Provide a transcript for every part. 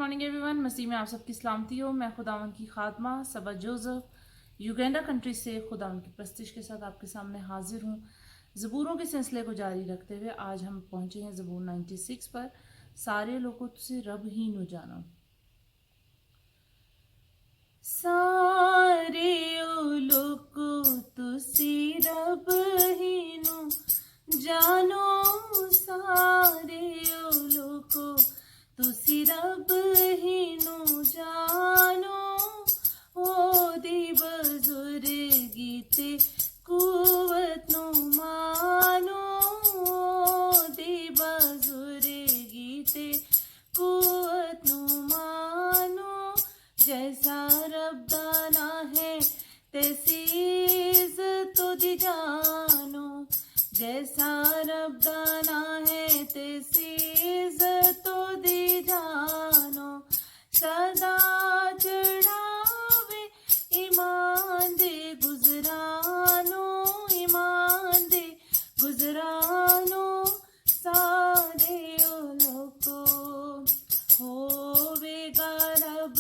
Morning everyone. मसीह में आप सबकी सलामती हो। मैं खुदावन की खात्मा सबा जोसेफ युगांडा कंट्री से खुदावन की प्रस्तिश के साथ आपके सामने हाजिर हूँ। ज़बूरों के सिलसिले को जारी रखते हुए आज हम पहुँचे हैं ज़बूर 96 पर। सारे लोगों तुझसे रब ही नु जानो। सारे लोगों तुझसे रब ही नु जानो। सारे लोगों तुसी रब ही नु जानो। ओ दी बजुर्गी ते कुवत नु मानो। ओ दी बजुर्गी ते कुवत नु मानो। जैसा रब दाना है तैसी इज़्ज़त दी जानो। जैसा रब दाना है तैसी इज़्ज़त दी जानो। सदा चढ़ावे ईमान दे गुजरानो। ईमान दे गुजरानो। सारे लोगों होवेगा रब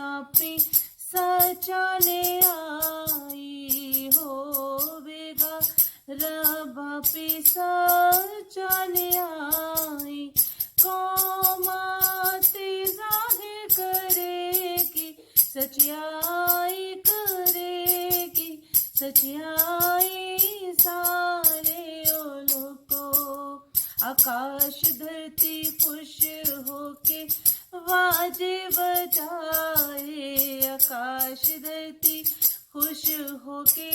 आपी सचाने आई। होवेगा रब आपी सचाने आई। कौमाते ज़ाहिर करेगी सच्चाई करेगी सच्चाई। सारे लोगों आकाश धरती खुश होके वाजे बजाए। आकाश धरती खुश होके